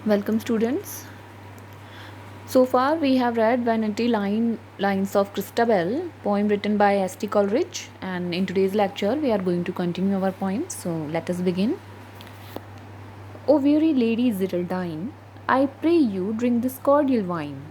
Welcome, students. So far, we have read Vanity Lines of Christabel, poem written by S.T. Coleridge, and in today's lecture, we are going to continue our poem. So, let us begin. O weary Lady Ziraldine, I pray you drink this cordial wine.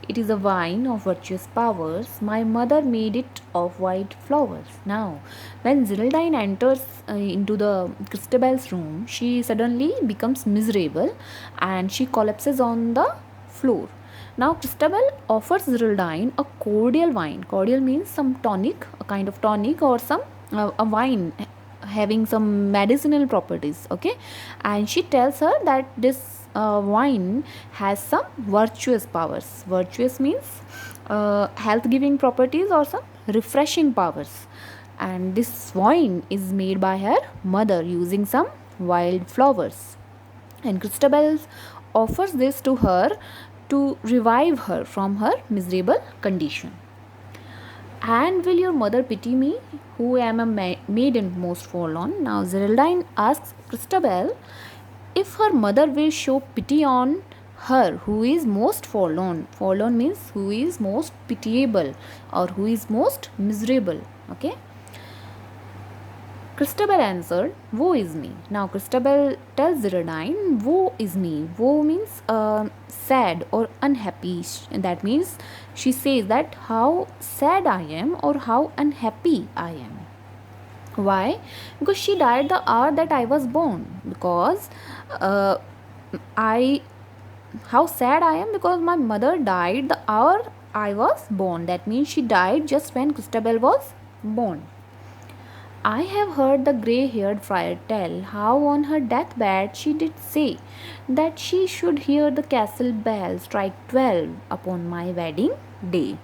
It is a wine of virtuous powers. My mother made it of white flowers. Now, when Ziraldine enters into the Christabel's room, she suddenly becomes miserable and she collapses on the floor. Now, Christabel offers Ziraldine a cordial wine. Cordial means some tonic, a kind of tonic or some a wine having some medicinal properties. Okay, and she tells her that this wine has some virtuous powers. Virtuous means health giving properties or some refreshing powers, and this wine is made by her mother using some wild flowers, and Christabel offers this to her to revive her from her miserable condition. And will your mother pity me, who am a maiden most forlorn? Now Geraldine asks Christabel if her mother will show pity on her who is most forlorn. Forlorn means who is most pitiable or who is most miserable. Okay. Christabel answered, woe is me. Now Christabel tells Geraldine, woe is me. Woe means sad or unhappy. That means she says that how sad I am or how unhappy I am. Why? Because she died the hour that I was born. Because uh, I, how sad I am because my mother died the hour I was born. That means she died just when Christabel was born. I have heard the grey haired friar tell how on her deathbed she did say that she should hear the castle bell strike 12 upon my wedding day.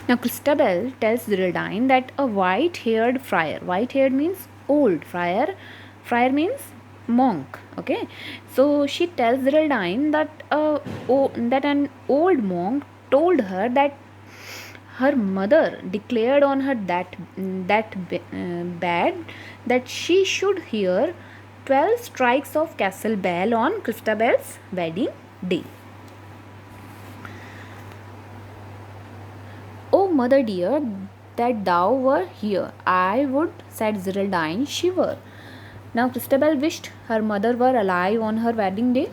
Now, Christabel tells Geraldine that a white haired white haired means old, friar means monk. Okay, so she tells Geraldine that, that an old monk told her that her mother declared on her bed that she should hear 12 strikes of castle bell on Christabel's wedding day. Oh, mother dear, that thou were here, I would, said Geraldine, shiver. Now Christabel wished her mother were alive on her wedding day,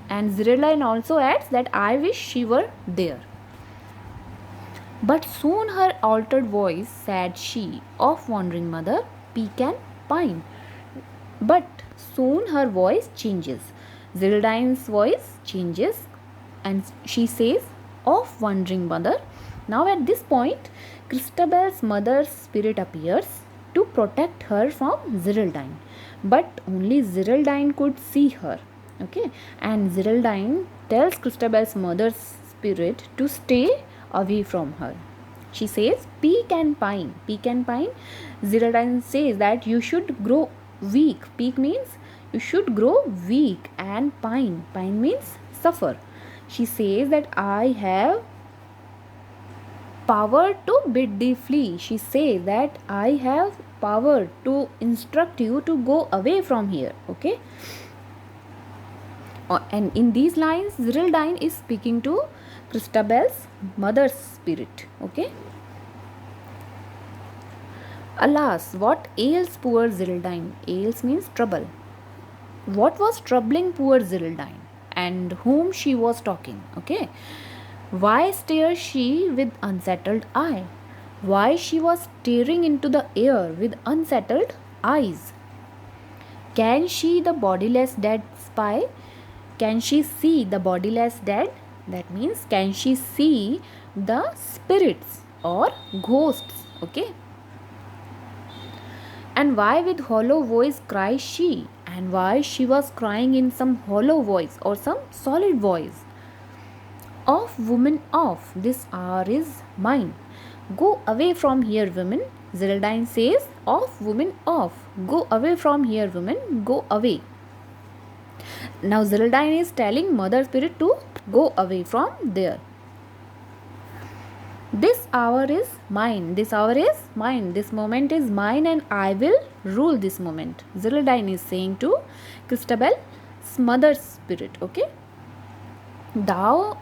and Geraldine also adds that I wish she were there. But soon her altered voice said she, of wandering mother, peak and pine. But soon her voice changes. Geraldine's voice changes and she says, of wandering mother. Now at this point, Christabel's mother's spirit appears to protect her from Geraldine. But only Geraldine could see her. Okay, and Geraldine tells Christabel's mother's spirit to stay away from her. She says, peak and pine. Peak and pine. Geraldine says that you should grow weak. Peak means you should grow weak, and pine. Pine means suffer. She says that I have power to bid thee flee. She says that I have power to instruct you to go away from here. Okay. And in these lines, Geraldine is speaking to Christabel's mother's spirit. Okay. Alas, what ails poor Geraldine? Ails means trouble. What was troubling poor Geraldine, and whom she was talking? Okay. Why stares she with unsettled eye? Why she was staring into the air with unsettled eyes? Can she the bodiless dead spy? Can she see the bodiless dead? That means, can she see the spirits or ghosts? Okay. And why with hollow voice cries she? And why she was crying in some hollow voice or some solid voice? Off, woman, off, this hour is mine. Go away from here, woman. Geraldine says, off, woman, off. Go away from here, woman, go away. Now Geraldine is telling mother spirit to go away from there. This hour is mine. This hour is mine. This moment is mine and I will rule this moment. Geraldine is saying to Christabel's mother's spirit. Okay, thou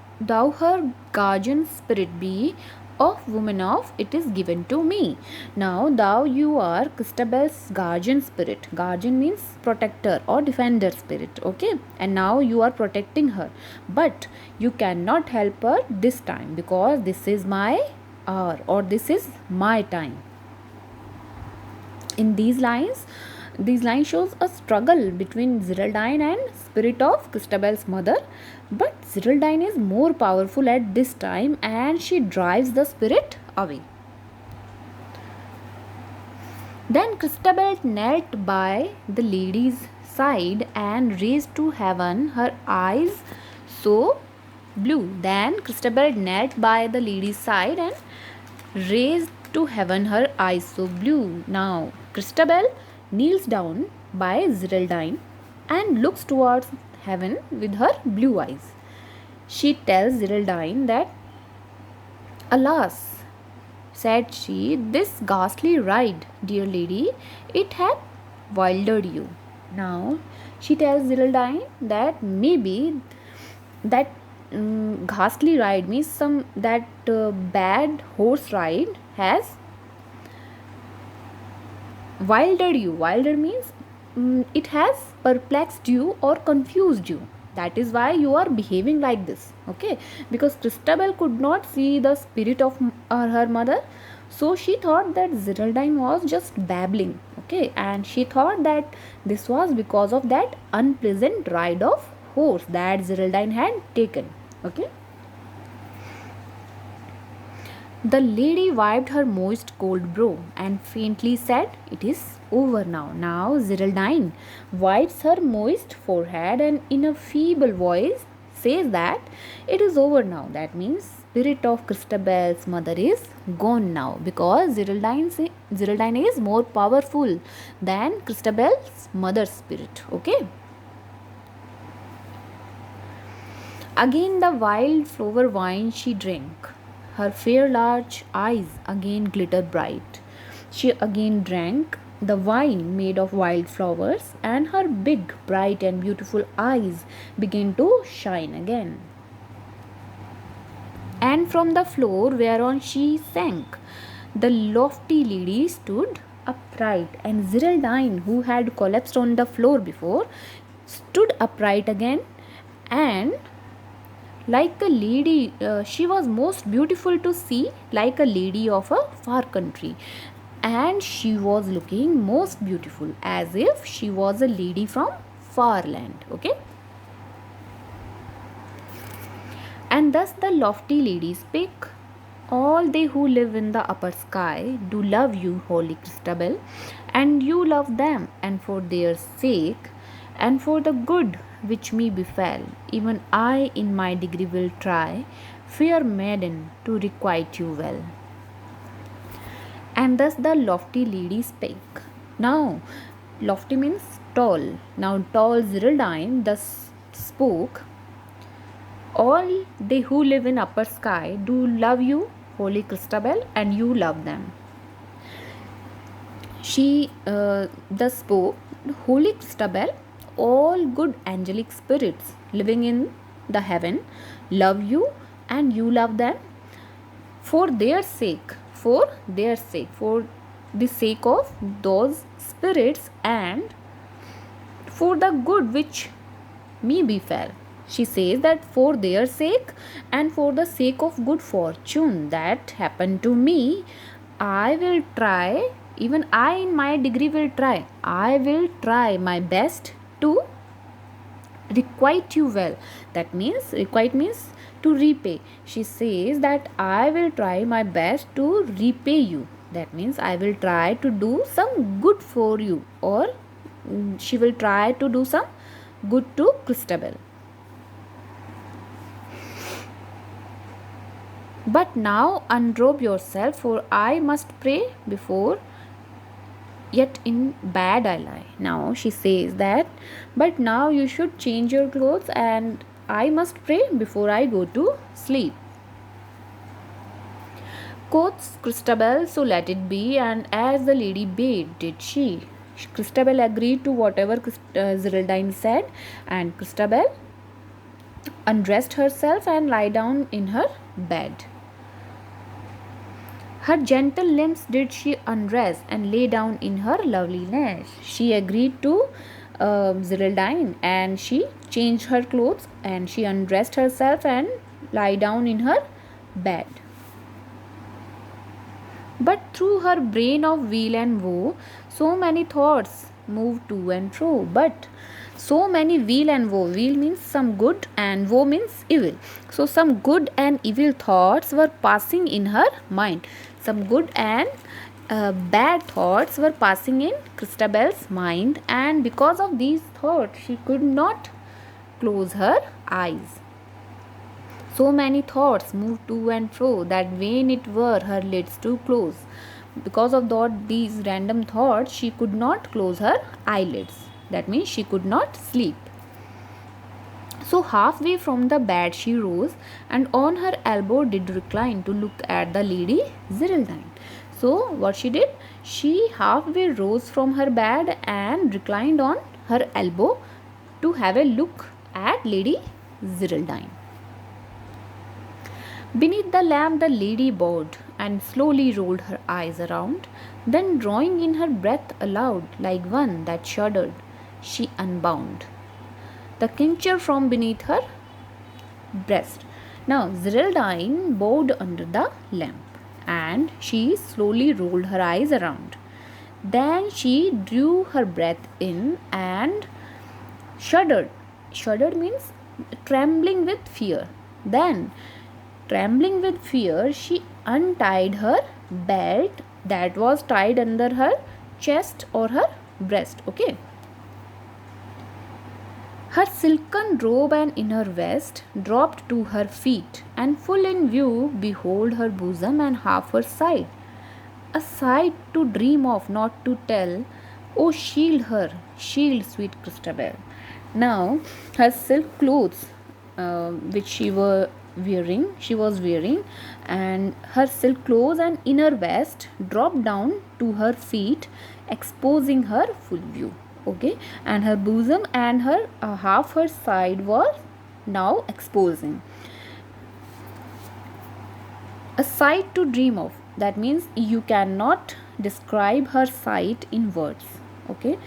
her guardian spirit be, of woman of it is given to me. Now thou, you are Christabel's guardian spirit. Guardian means protector or defender spirit. Okay, and now you are protecting her, but you cannot help her this time because this is my hour or this is my time. In these lines shows a struggle between Geraldine and spirit of Christabel's mother, but Geraldine is more powerful at this time and she drives the spirit away. Then Christabel knelt by the lady's side and raised to heaven her eyes so blue. Then Christabel knelt by the lady's side and raised to heaven her eyes so blue. Now Christabel kneels down by Geraldine and looks towards heaven with her blue eyes. She tells Geraldine that, alas, said she, this ghastly ride, dear lady, it hath wildered you. Now she tells Geraldine that maybe that ghastly ride means some that bad horse ride has wildered you. Wildered means it has perplexed you or confused you. That is why you are behaving like this. Okay, because Christabel could not see the spirit of her mother, so she thought that Geraldine was just babbling. Okay, and she thought that this was because of that unpleasant ride of horse that Geraldine had taken. Okay. The lady wiped her moist cold brow and faintly said, it is over now. Now Geraldine wipes her moist forehead and in a feeble voice says that it is over now. That means spirit of Christabel's mother is gone now because Geraldine is more powerful than Christabel's mother's spirit. Okay. Again the wild flower wine she drank. Her fair large eyes again glittered bright. She again drank the wine made of wild flowers, and her big, bright, and beautiful eyes began to shine again. And from the floor whereon she sank, the lofty lady stood upright, and Geraldine, who had collapsed on the floor before, stood upright again, and like a lady, she was most beautiful to see, like a lady of a far country, and she was looking most beautiful as if she was a lady from far land. Okay, and thus the lofty lady spake, all they who live in the upper sky do love you, holy Christabel, and you love them, and for their sake and for the good which me befell, even I in my degree will try, fair maiden, to requite you well. And thus the lofty lady spake. Now, lofty means tall. Now, tall Geraldine thus spoke, all they who live in upper sky do love you, holy Christabel, and you love them. She thus spoke, holy Christabel, all good angelic spirits living in the heaven love you and you love them for their sake, for the sake of those spirits and for the good which me befell. She says that for their sake and for the sake of good fortune that happened to me, I will try, even I in my degree will try. I will try my best to requite you well. That means, requite means to repay. She says that I will try my best to repay you. That means I will try to do some good for you, or she will try to do some good to Christabel. But now unrobe yourself, for I must pray before yet in bad I lie. Now she says that, but now you should change your clothes and I must pray before I go to sleep. Quoth Christabel, so let it be, and as the lady bade, did she. Christabel agreed to whatever Geraldine said, and Christabel undressed herself and lay down in her bed. Her gentle limbs did she undress and lay down in her loveliness. She agreed to Geraldine, and she changed her clothes and she undressed herself and lie down in her bed. But through her brain of weal and woe, so many thoughts moved to and fro. But so many weal and woe. Weal means some good and woe means evil. So some good and evil thoughts were passing in her mind. Some good and bad thoughts were passing in Christabel's mind, and because of these thoughts, she could not close her eyes. So many thoughts moved to and fro that vain it were her lids to close. Because of these random thoughts, she could not close her eyelids. That means she could not sleep. So halfway from the bed she rose, and on her elbow did recline to look at the Lady Geraldine. So what she did? She halfway rose from her bed and reclined on her elbow to have a look at Lady Geraldine. Beneath the lamp the lady bowed and slowly rolled her eyes around. Then drawing in her breath aloud like one that shuddered, she unbound the cincture from beneath her breast. Now Geraldine bowed under the lamp and she slowly rolled her eyes around. Then she drew her breath in and shuddered. Shuddered means trembling with fear. Then, trembling with fear, she untied her belt that was tied under her chest or her breast. Okay. Her silken robe and inner vest dropped to her feet, and full in view, behold her bosom and half her side. A sight to dream of, not to tell. Oh, shield her, shield sweet Christabel. Now, her silk clothes, which she was wearing, and her silk clothes and inner vest dropped down to her feet, exposing her full view. Okay, and her bosom and her half her side was now exposing. A sight to dream of. That means you cannot describe her sight in words. Okay,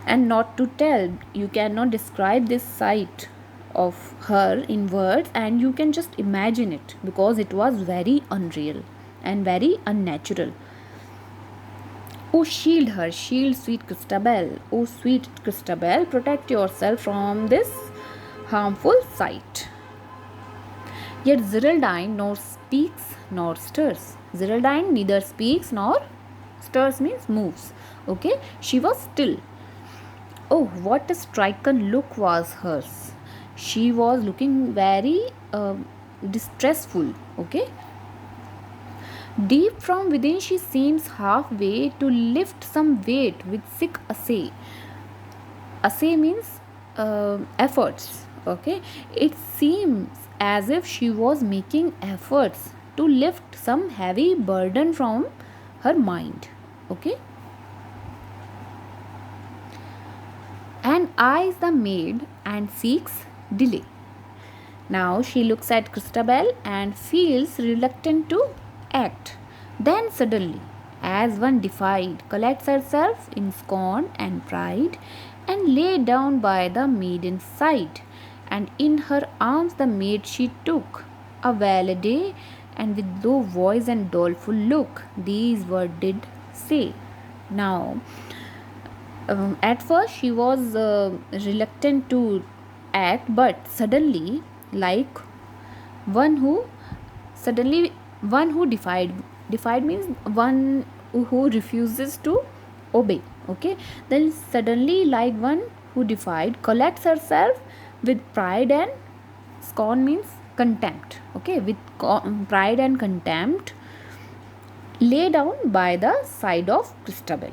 and not to tell. You cannot describe this sight of her in words, and you can just imagine it because it was very unreal and very unnatural. Oh, shield her, shield sweet Christabel. Oh, sweet Christabel, protect yourself from this harmful sight. Yet Geraldine nor speaks nor stirs. Geraldine neither speaks nor stirs means moves. Okay, she was still. Oh, what a stricken look was hers. She was looking very distressful. Okay. Deep from within she seems halfway to lift some weight with sick assay. Assay means efforts. Okay. It seems as if she was making efforts to lift some heavy burden from her mind. Okay. And eyes the maid and seeks delay. Now she looks at Christabel and feels reluctant to act. Then suddenly, as one defied, collects herself in scorn and pride, and lay down by the maiden's side. And in her arms the maid she took. A well day, and with low voice and doleful look, these words did say. Now, at first she was reluctant to act, but suddenly, like one who defied means one who refuses to obey. Okay, then suddenly, like one who defied, collects herself with pride and scorn means contempt. Okay, with pride and contempt, lay down by the side of Christabel.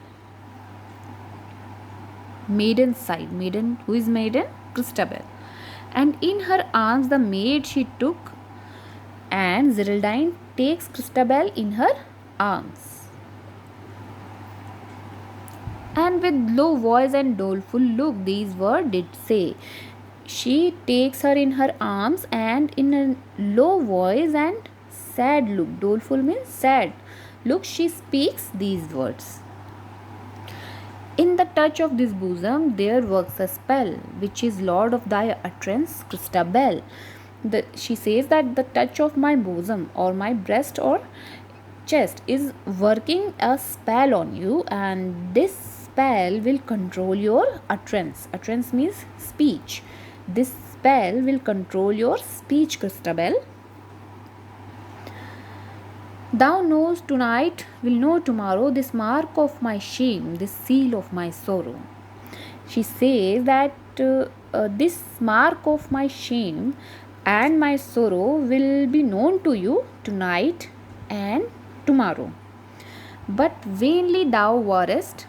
Maiden's side. Maiden, who is maiden? Christabel. And in her arms the maid she took, and Geraldine takes Christabel in her arms. and with low voice and doleful look these words did say. She takes her in her arms and in a low voice and sad look, doleful means sad look, she speaks these words. In the touch of this bosom there works a spell, which is Lord of thy utterance, Christabel. She says that the touch of my bosom or my breast or chest is working a spell on you, and this spell will control your utterance. Utterance means speech. This spell will control your speech, Christabel. Thou knows tonight, will know tomorrow, this mark of my shame, this seal of my sorrow. She says that this mark of my shame and my sorrow will be known to you tonight and tomorrow. But vainly thou warest,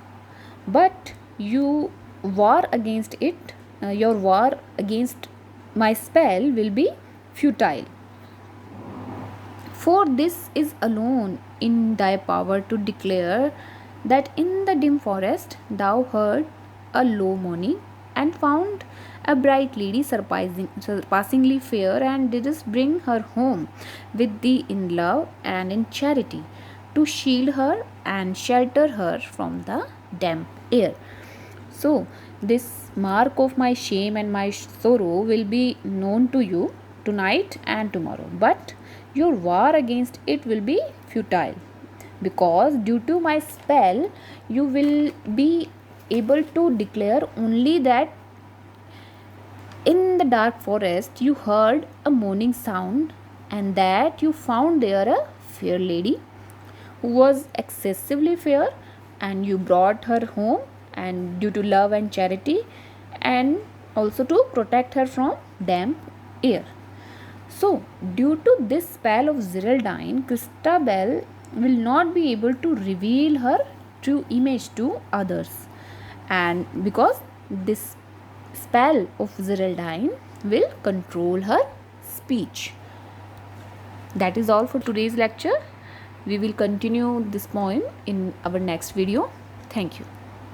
but you war against it, your war against my spell will be futile. For this is alone in thy power to declare that in the dim forest thou heard a low moaning and found a bright lady surpassingly fair, and didst bring her home with thee in love and in charity, to shield her and shelter her from the damp air. So, this mark of my shame and my sorrow will be known to you tonight and tomorrow, but your war against it will be futile, because due to my spell you will be able to declare only that in the dark forest you heard a moaning sound, and that you found there a fair lady who was excessively fair, and you brought her home, and due to love and charity, and also to protect her from damp air. So, due to this spell of Geraldine, Christabel will not be able to reveal her true image to others, and because this spell of Geraldine will control her speech. That is all for today's lecture. We will continue this poem in our next video. Thank you.